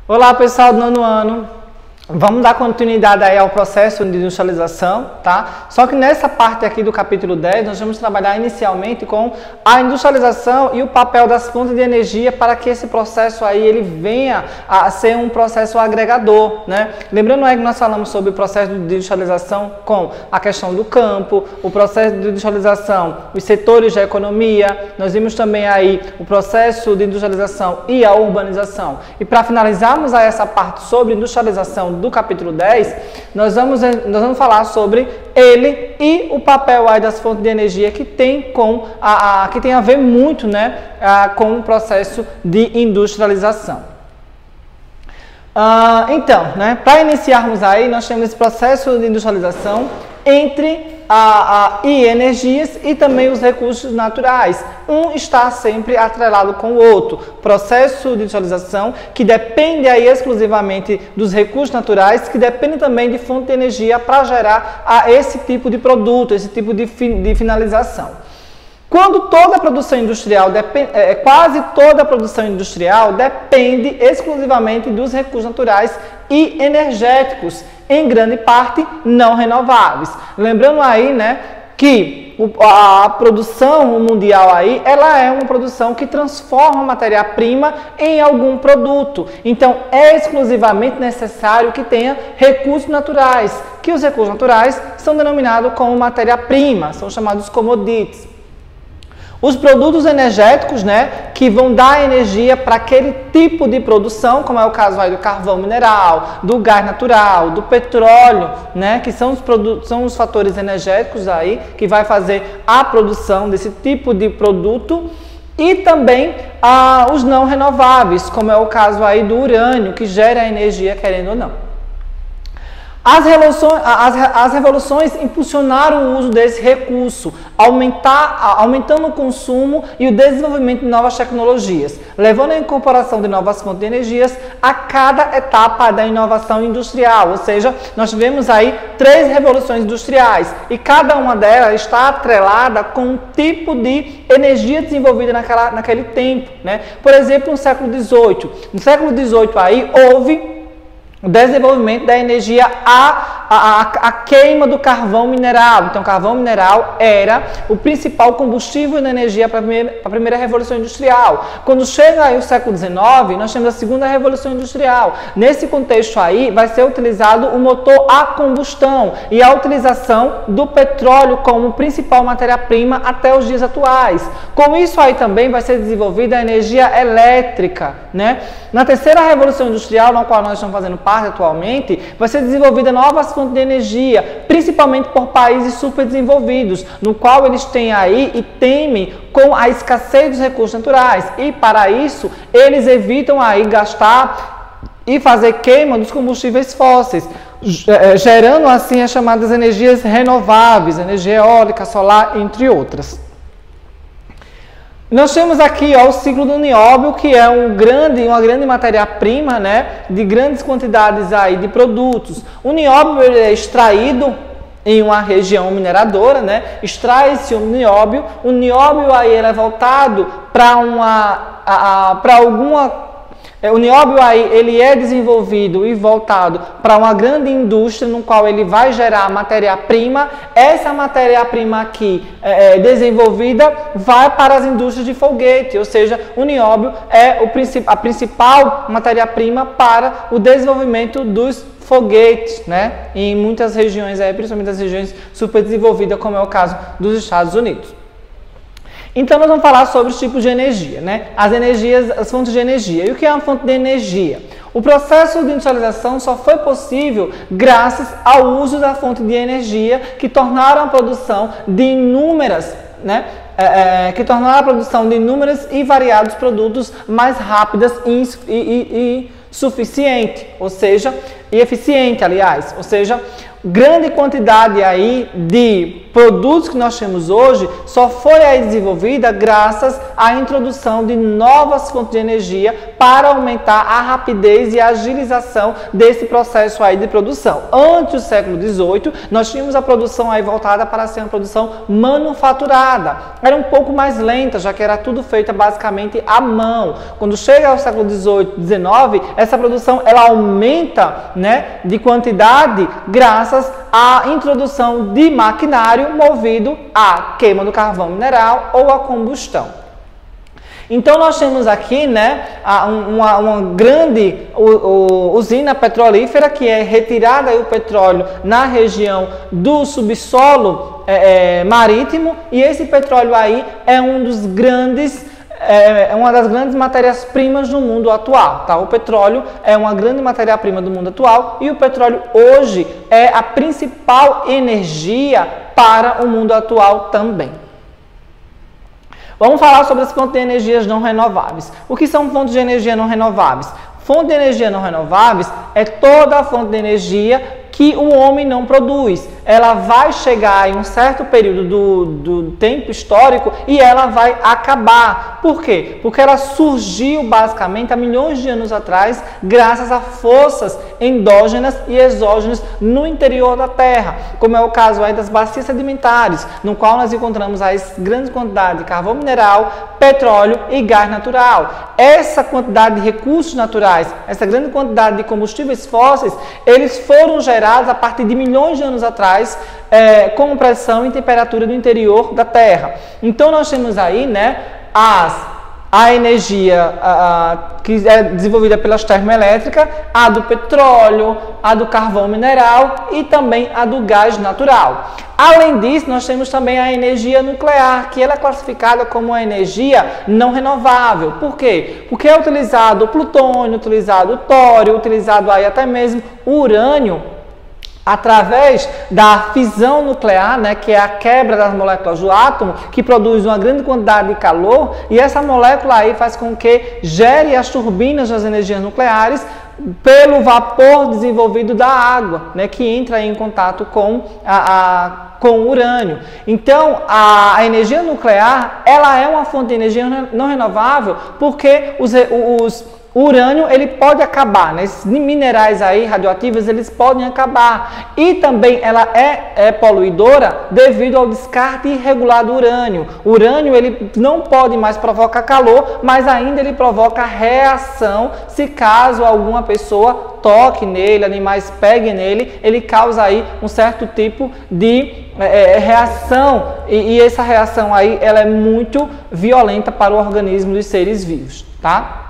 Olá pessoal do nono ano, vamos dar continuidade aí ao processo de industrialização, tá? Só que nessa parte aqui do capítulo 10, nós vamos trabalhar inicialmente com a industrialização e o papel das fontes de energia para que esse processo aí ele venha a ser um processo agregador, né? Lembrando aí que nós falamos sobre o processo de industrialização com a questão do campo, o processo de industrialização, os setores da economia, nós vimos também aí o processo de industrialização e a urbanização. E para finalizarmos aí essa parte sobre industrialização do capítulo 10, nós vamos falar sobre ele e o papel aí das fontes de energia que tem que tem a ver muito, né, com o processo de industrialização. Então, né, para iniciarmos aí, nós temos esse processo de industrialização entre energias e também os recursos naturais. Um está sempre atrelado com o outro. Processo de industrialização que depende aí exclusivamente dos recursos naturais, que depende também de fonte de energia para gerar esse tipo de produto, esse tipo de finalização. Quando toda a produção industrial, quase toda a produção industrial depende exclusivamente dos recursos naturais e energéticos, em grande parte não renováveis. Lembrando aí, né, que a produção mundial aí, ela é uma produção que transforma a matéria-prima em algum produto. Então, é exclusivamente necessário que tenha recursos naturais, que os recursos naturais são denominados como matéria-prima, são chamados commodities. Os produtos energéticos, né, que vão dar energia para aquele tipo de produção, como é o caso aí do carvão mineral, do gás natural, do petróleo, né, que são os fatores energéticos aí que vai fazer a produção desse tipo de produto. E também os não renováveis, como é o caso aí do urânio, que gera energia querendo ou não. As revoluções impulsionaram o uso desse recurso, aumentando o consumo e o desenvolvimento de novas tecnologias, levando à incorporação de novas fontes de energias a cada etapa da inovação industrial. Ou seja, nós tivemos aí 3 revoluções industriais e cada uma delas está atrelada com um tipo de energia desenvolvida naquele tempo, né? Por exemplo, no século XVIII. No século XVIII aí houve o desenvolvimento da energia a queima do carvão mineral. Então, o carvão mineral era o principal combustível de energia para a primeira revolução industrial. Quando chega aí o século XIX, nós temos a segunda revolução industrial. Nesse contexto aí, vai ser utilizado o motor a combustão e a utilização do petróleo como principal matéria-prima até os dias atuais. Com isso aí também vai ser desenvolvida a energia elétrica, né? Na terceira revolução industrial, na qual nós estamos fazendo parte atualmente, vai ser desenvolvida novas fontes de energia, principalmente por países superdesenvolvidos, no qual eles têm aí e temem com a escassez dos recursos naturais. E para isso, eles evitam aí gastar e fazer queima dos combustíveis fósseis, gerando assim as chamadas energias renováveis, energia eólica, solar, entre outras. Nós temos aqui o ciclo do nióbio, que é uma grande matéria-prima, né, de grandes quantidades aí de produtos. O nióbio ele é extraído em uma região mineradora, né, extrai-se o nióbio aí ele é voltado para o nióbio aí ele é desenvolvido e voltado para uma grande indústria no qual ele vai gerar matéria-prima. Essa matéria-prima aqui desenvolvida vai para as indústrias de foguete, ou seja, o nióbio é a principal matéria-prima para o desenvolvimento dos foguetes, né, em muitas regiões, principalmente as regiões superdesenvolvidas, como é o caso dos Estados Unidos. Então, nós vamos falar sobre os tipos de energia, né? As fontes de energia. E o que é uma fonte de energia? O processo de industrialização só foi possível graças ao uso da fonte de energia que tornaram a produção de inúmeras, né? E variados produtos mais rápidas e suficiente, ou seja, e eficiente, aliás, ou seja, grande quantidade aí de produtos que nós temos hoje só foi aí desenvolvida graças à introdução de novas fontes de energia para aumentar a rapidez e a agilização desse processo aí de produção. Antes do século XVIII, nós tínhamos a produção aí voltada para ser uma produção manufaturada. Era um pouco mais lenta, já que era tudo feito basicamente à mão. Quando chega ao século XVIII, XIX, essa produção ela aumenta, né, de quantidade graças à introdução de maquinário movido à queima do carvão mineral ou à combustão. Então nós temos aqui, né, uma grande usina petrolífera que é retirada aí o petróleo na região do subsolo marítimo, e esse petróleo aí é uma das grandes matérias-primas no mundo atual, tá? O petróleo é uma grande matéria-prima do mundo atual e o petróleo hoje é a principal energia para o mundo atual também. Vamos falar sobre as fontes de energias não renováveis. O que são fontes de energia não renováveis? Fonte de energia não renováveis é toda a fonte de energia que o homem não produz. Ela vai chegar em um certo período do tempo histórico e ela vai acabar. Por quê? Porque ela surgiu basicamente há milhões de anos atrás graças a forças endógenas e exógenas no interior da Terra, como é o caso aí das bacias sedimentares, no qual nós encontramos as grandes quantidades de carvão mineral, petróleo e gás natural. Essa quantidade de recursos naturais, essa grande quantidade de combustíveis fósseis, eles foram gerados a partir de milhões de anos atrás, com pressão e temperatura do interior da Terra. Então nós temos aí, né, a energia que é desenvolvida pelas termoelétricas, a do petróleo, a do carvão mineral e também a do gás natural. Além disso, nós temos também a energia nuclear, que ela é classificada como uma energia não renovável. Por quê? Porque é utilizado o plutônio, utilizado o tório, utilizado aí até mesmo o urânio, através da fisão nuclear, né, que é a quebra das moléculas do átomo, que produz uma grande quantidade de calor, e essa molécula aí faz com que gere as turbinas das energias nucleares pelo vapor desenvolvido da água, né, que entra em contato com o urânio. Então, a energia nuclear, ela é uma fonte de energia não renovável, porque o urânio, ele pode acabar, né? Esses minerais aí radioativos, eles podem acabar. E também ela é poluidora devido ao descarte irregular do urânio. O urânio, ele não pode mais provocar calor, mas ainda ele provoca reação se caso alguma pessoa toque nele, animais peguem nele, ele causa aí um certo tipo de reação. E essa reação aí, ela é muito violenta para o organismo dos seres vivos, tá?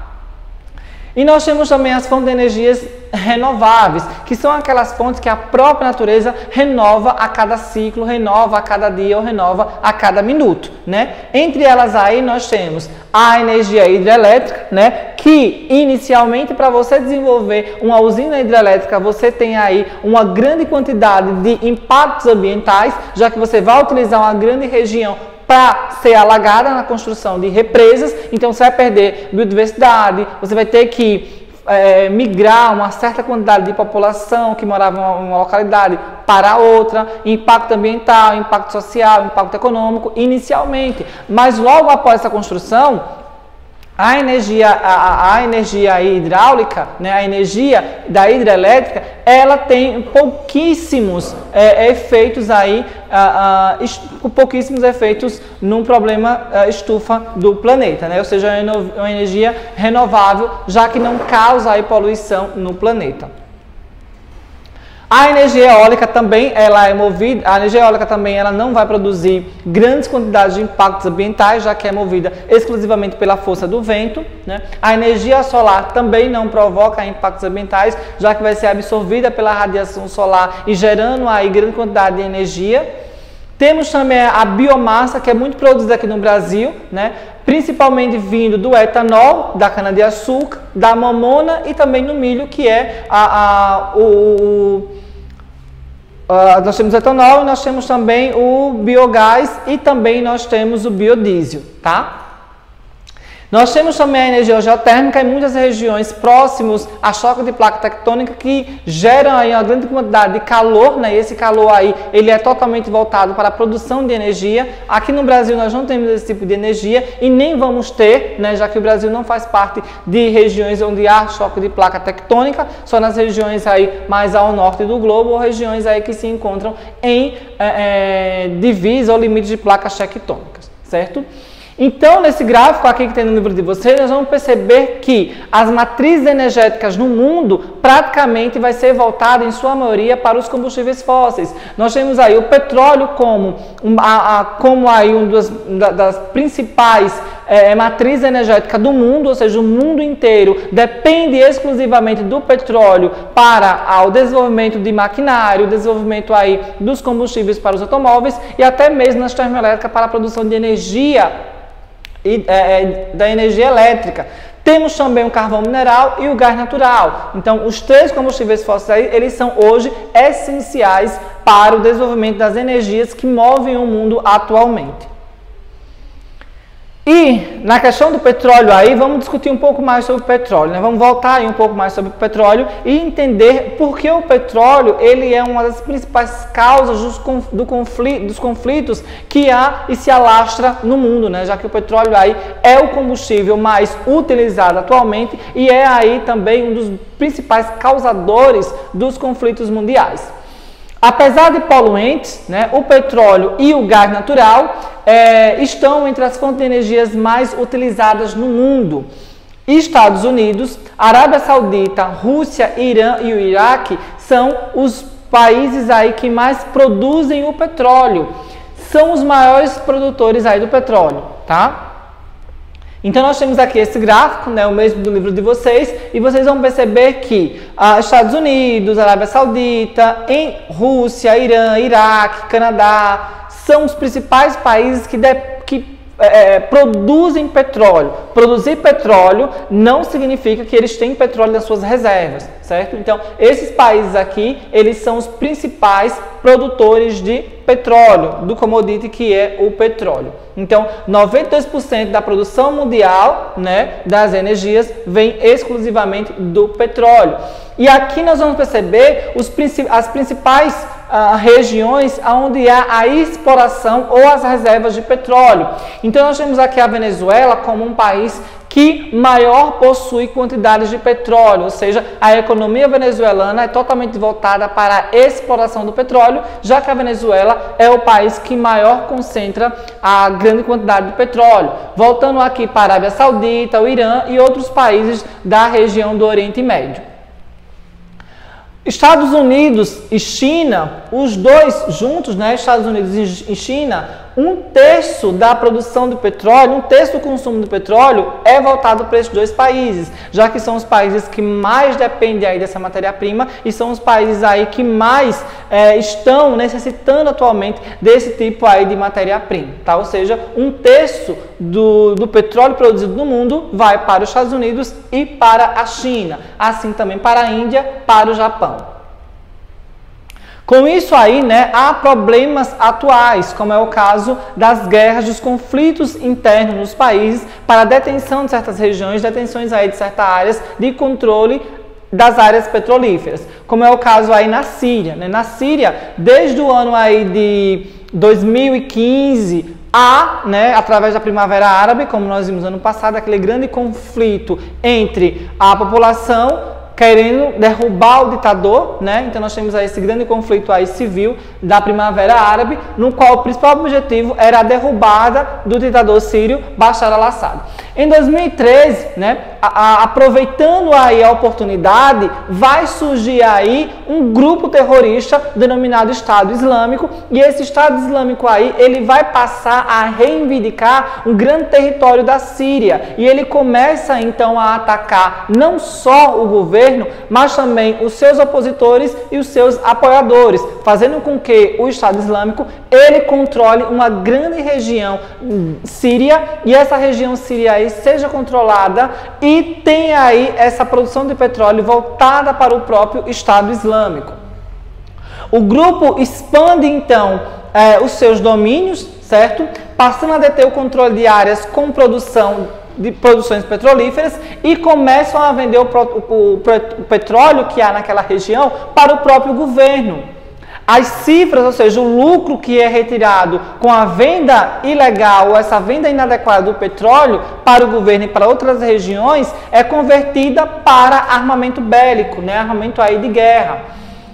E nós temos também as fontes de energias renováveis, que são aquelas fontes que a própria natureza renova a cada ciclo, renova a cada dia ou renova a cada minuto, né? Entre elas aí nós temos a energia hidrelétrica, né? Que inicialmente, para você desenvolver uma usina hidrelétrica, você tem aí uma grande quantidade de impactos ambientais, já que você vai utilizar uma grande região para ser alagada na construção de represas, então você vai perder biodiversidade, você vai ter que migrar uma certa quantidade de população que morava em uma localidade para outra, impacto ambiental, impacto social, impacto econômico inicialmente, mas logo após essa construção, a energia hidráulica, né, a energia da hidrelétrica, ela tem pouquíssimos efeitos aí, pouquíssimos efeitos num problema estufa do planeta, né? Ou seja, é uma energia renovável, já que não causa aí poluição no planeta. A energia eólica também, a energia eólica também, ela não vai produzir grandes quantidades de impactos ambientais, já que é movida exclusivamente pela força do vento, né? A energia solar também não provoca impactos ambientais, já que vai ser absorvida pela radiação solar e gerando aí grande quantidade de energia. Temos também a biomassa, que é muito produzida aqui no Brasil, né? Principalmente vindo do etanol, da cana-de-açúcar, da mamona e também no milho, que é nós temos etanol e nós temos também o biogás e também nós temos o biodiesel, tá? Nós temos também a energia geotérmica em muitas regiões próximos a choque de placa tectônica que geram aí uma grande quantidade de calor, né? E esse calor aí, ele é totalmente voltado para a produção de energia. Aqui no Brasil nós não temos esse tipo de energia e nem vamos ter, né? Já que o Brasil não faz parte de regiões onde há choque de placa tectônica, só nas regiões aí mais ao norte do globo ou regiões aí que se encontram em divisa ou limite de placas tectônicas, certo? Então, nesse gráfico aqui que tem no livro de vocês, nós vamos perceber que as matrizes energéticas no mundo praticamente vai ser voltada, em sua maioria, para os combustíveis fósseis. Nós temos aí o petróleo como aí das principais matrizes energéticas do mundo, ou seja, o mundo inteiro depende exclusivamente do petróleo para o desenvolvimento de maquinário, o desenvolvimento aí dos combustíveis para os automóveis e até mesmo nas termoelétricas para a produção de energia da energia elétrica. Temos também o carvão mineral e o gás natural. Então, os três combustíveis fósseis, eles são hoje essenciais para o desenvolvimento das energias que movem o mundo atualmente. E na questão do petróleo aí, vamos discutir um pouco mais sobre o petróleo, né? Vamos voltar aí um pouco mais sobre o petróleo e entender por que o petróleo ele é uma das principais causas dos conflitos que há e se alastra no mundo, né? Já que o petróleo aí é o combustível mais utilizado atualmente e é aí também um dos principais causadores dos conflitos mundiais. Apesar de poluentes, né, o petróleo e o gás natural estão entre as fontes de energias mais utilizadas no mundo. Estados Unidos, Arábia Saudita, Rússia, Irã e o Iraque são os países aí que mais produzem o petróleo. São os maiores produtores aí do petróleo, tá? Então, nós temos aqui esse gráfico, né, o mesmo do livro de vocês, e vocês vão perceber que Estados Unidos, Arábia Saudita, Rússia, Irã, Iraque, Canadá, são os principais países que produzem petróleo. Produzir petróleo não significa que eles têm petróleo nas suas reservas, certo? Então, esses países aqui, eles são os principais produtores de petróleo, do commodity que é o petróleo. Então, 92% da produção mundial, né, das energias vem exclusivamente do petróleo. E aqui nós vamos perceber as principais regiões onde há a exploração ou as reservas de petróleo. Então, nós temos aqui a Venezuela como um país que maior possui quantidades de petróleo, ou seja, a economia venezuelana é totalmente voltada para a exploração do petróleo, já que a Venezuela é o país que maior concentra a grande quantidade de petróleo. Voltando aqui para a Arábia Saudita, o Irã e outros países da região do Oriente Médio. Estados Unidos e China, os dois juntos, né, Estados Unidos e China, 1/3 da produção do petróleo, 1/3 do consumo do petróleo é voltado para esses dois países, já que são os países que mais dependem aí dessa matéria-prima e são os países aí que mais estão necessitando atualmente desse tipo aí de matéria-prima, tá? Ou seja, 1/3 do petróleo produzido no mundo vai para os Estados Unidos e para a China, assim também para a Índia, para o Japão. Com isso aí, né, há problemas atuais, como é o caso das guerras, dos conflitos internos nos países para a detenção de certas regiões, detenções aí de certas áreas de controle das áreas petrolíferas, como é o caso aí na Síria, né? Na Síria, desde o ano aí de 2015, né, através da Primavera Árabe, como nós vimos ano passado, aquele grande conflito entre a população querendo derrubar o ditador, né? Então nós temos aí esse grande conflito aí civil da Primavera Árabe, no qual o principal objetivo era a derrubada do ditador sírio Bashar al-Assad. Em 2013, né, aproveitando aí a oportunidade, vai surgir aí um grupo terrorista denominado Estado Islâmico, e esse Estado Islâmico aí, ele vai passar a reivindicar um grande território da Síria, e ele começa então a atacar não só o governo, mas também os seus opositores e os seus apoiadores, fazendo com que o Estado Islâmico ele controle uma grande região síria, e essa região síria aí seja controlada e tenha aí essa produção de petróleo voltada para o próprio Estado Islâmico. O grupo expande então os seus domínios, certo? Passando a deter o controle de áreas com produção de produções petrolíferas e começam a vender o petróleo que há naquela região para o próprio governo. As cifras, ou seja, o lucro que é retirado com a venda ilegal ou essa venda inadequada do petróleo para o governo e para outras regiões é convertida para armamento bélico, né? Armamento aí de guerra.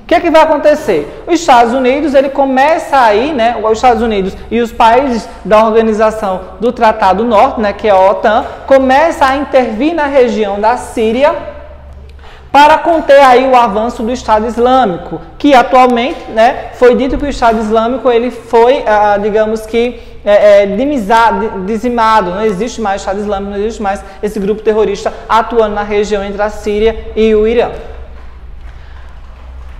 O que é que vai acontecer? Os Estados Unidos, ele começa aí, né? Os Estados Unidos e os países da Organização do Tratado Norte, né? Que é a OTAN, começa a intervir na região da Síria para conter aí o avanço do Estado Islâmico, que atualmente, né, foi dito que o Estado Islâmico ele foi, digamos que, dizimado, não existe mais Estado Islâmico, não existe mais esse grupo terrorista atuando na região entre a Síria e o Irã.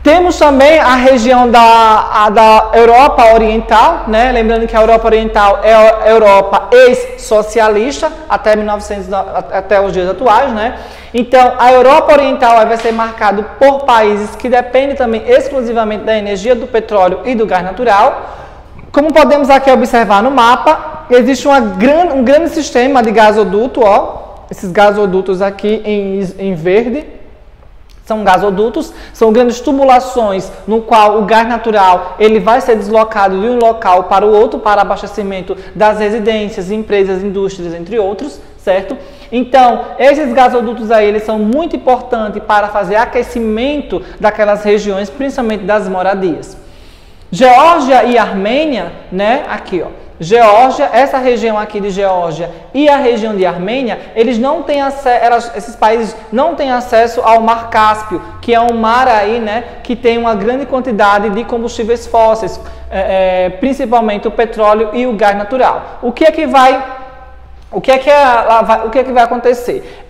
Temos também a região da Europa Oriental, né? Lembrando que a Europa Oriental é a Europa ex-socialista até 1900, até os dias atuais, né? Então, a Europa Oriental vai ser marcada por países que dependem também exclusivamente da energia do petróleo e do gás natural. Como podemos aqui observar no mapa, existe um grande sistema de gasoduto, ó, esses gasodutos aqui em verde. São gasodutos, são grandes tubulações no qual o gás natural ele vai ser deslocado de um local para o outro para abastecimento das residências, empresas, indústrias, entre outros, certo? Então, esses gasodutos aí, eles são muito importantes para fazer aquecimento daquelas regiões, principalmente das moradias. Geórgia e Armênia, né? Aqui, ó. Geórgia, essa região aqui de Geórgia e a região de Armênia, eles não têm acesso, esses países não têm acesso ao Mar Cáspio, que é um mar aí, né, que tem uma grande quantidade de combustíveis fósseis, principalmente o petróleo e o gás natural. O que é que vai acontecer?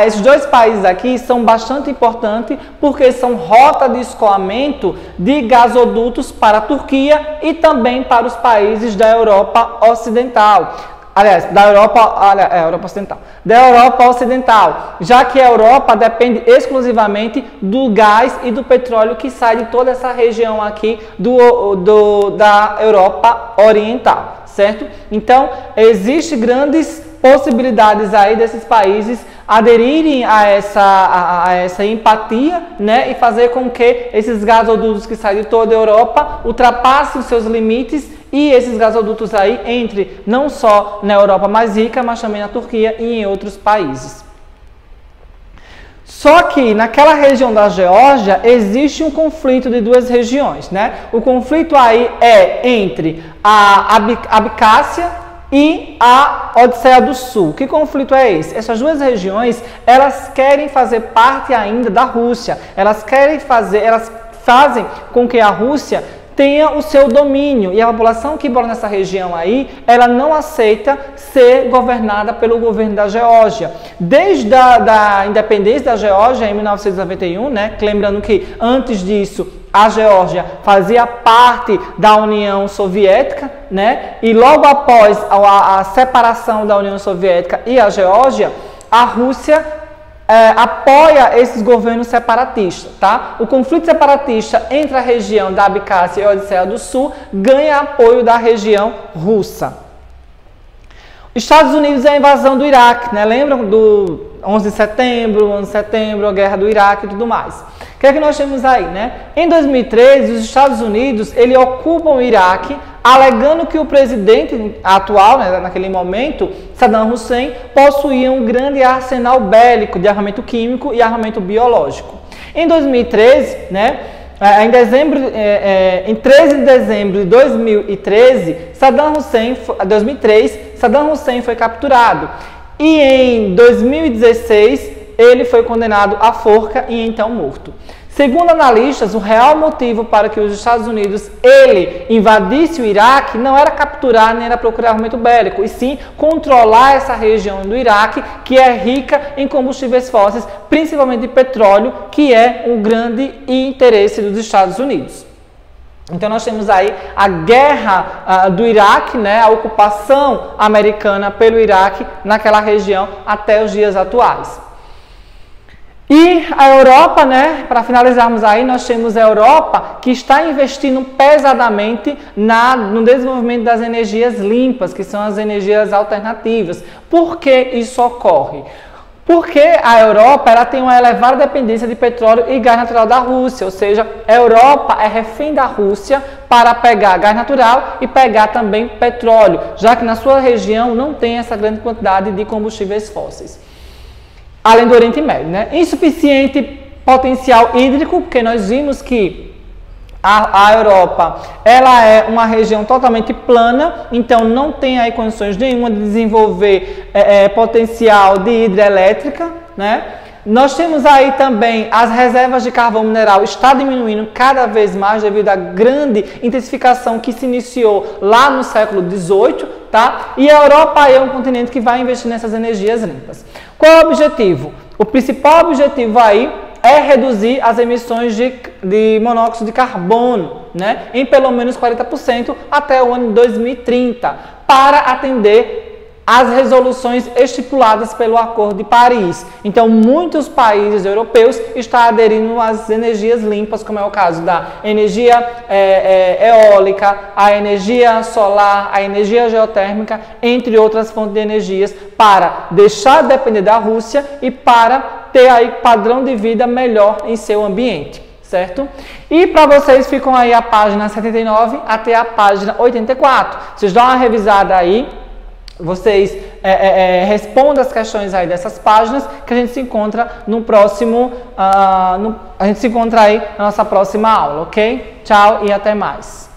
Esses dois países aqui são bastante importantes porque são rota de escoamento de gasodutos para a Turquia e também para os países da Europa Ocidental. Aliás, Europa Ocidental. Da Europa Ocidental, já que a Europa depende exclusivamente do gás e do petróleo que sai de toda essa região aqui da Europa Oriental, certo? Então, existem grandes possibilidades aí desses países aderirem a essa empatia, né, e fazer com que esses gasodutos que saem de toda a Europa ultrapassem os seus limites e esses gasodutos aí entrem não só na Europa mais rica, mas também na Turquia e em outros países. Só que naquela região da Geórgia existe um conflito de duas regiões, né? O conflito aí é entre a Abcásia e a Odisseia do Sul. Que conflito é esse? Essas duas regiões, elas querem fazer parte ainda da Rússia. Elas fazem com que a Rússia tenha o seu domínio. E a população que mora nessa região aí, ela não aceita ser governada pelo governo da Geórgia. Desde a independência da Geórgia, em 1991, né? Lembrando que antes disso, a Geórgia fazia parte da União Soviética, né? E logo após a separação da União Soviética e a Geórgia, a Rússia apoia esses governos separatistas, tá? O conflito separatista entre a região da Abcásia e a Odisseia do Sul ganha apoio da região russa. Estados Unidos é a invasão do Iraque, né? Lembram do 11 de setembro, a guerra do Iraque e tudo mais. O que é que nós temos aí, né? Em 2013, os Estados Unidos, ele ocupam o Iraque, alegando que o presidente atual, né, naquele momento, Saddam Hussein, possuía um grande arsenal bélico de armamento químico e armamento biológico. Em 2013, né, em 13 de dezembro de 2013, Saddam Hussein foi capturado. E em 2016, ele foi condenado à forca e então morto. Segundo analistas, o real motivo para que os Estados Unidos invadisse o Iraque não era capturar nem era procurar armamento bélico, e sim controlar essa região do Iraque que é rica em combustíveis fósseis, principalmente de petróleo, que é um grande interesse dos Estados Unidos. Então nós temos aí a guerra do Iraque, né, a ocupação americana pelo Iraque naquela região até os dias atuais. E a Europa, né, para finalizarmos aí, nós temos a Europa que está investindo pesadamente no desenvolvimento das energias limpas, que são as energias alternativas. Por que isso ocorre? Porque a Europa ela tem uma elevada dependência de petróleo e gás natural da Rússia, ou seja, a Europa é refém da Rússia para pegar gás natural e pegar também petróleo, já que na sua região não tem essa grande quantidade de combustíveis fósseis. Além do Oriente Médio, né? Insuficiente potencial hídrico, porque nós vimos que a Europa ela é uma região totalmente plana, então não tem aí condições nenhuma de desenvolver potencial de hidrelétrica, né? Nós temos aí também as reservas de carvão mineral está diminuindo cada vez mais devido à grande intensificação que se iniciou lá no século XVIII, tá? E a Europa é um continente que vai investir nessas energias limpas. Qual é o objetivo? O principal objetivo aí é reduzir as emissões de monóxido de carbono, né, em pelo menos 40% até o ano de 2030, para atender as resoluções estipuladas pelo Acordo de Paris. Então, muitos países europeus estão aderindo às energias limpas, como é o caso da energia eólica, a energia solar, a energia geotérmica, entre outras fontes de energias, para deixar de depender da Rússia e para ter aí padrão de vida melhor em seu ambiente, certo? E para vocês ficam aí a página 79 até a página 84. Vocês dão uma revisada aí, vocês respondam as questões aí dessas páginas, que a gente se encontra no próximo, a gente se encontra aí na nossa próxima aula, ok? Tchau e até mais.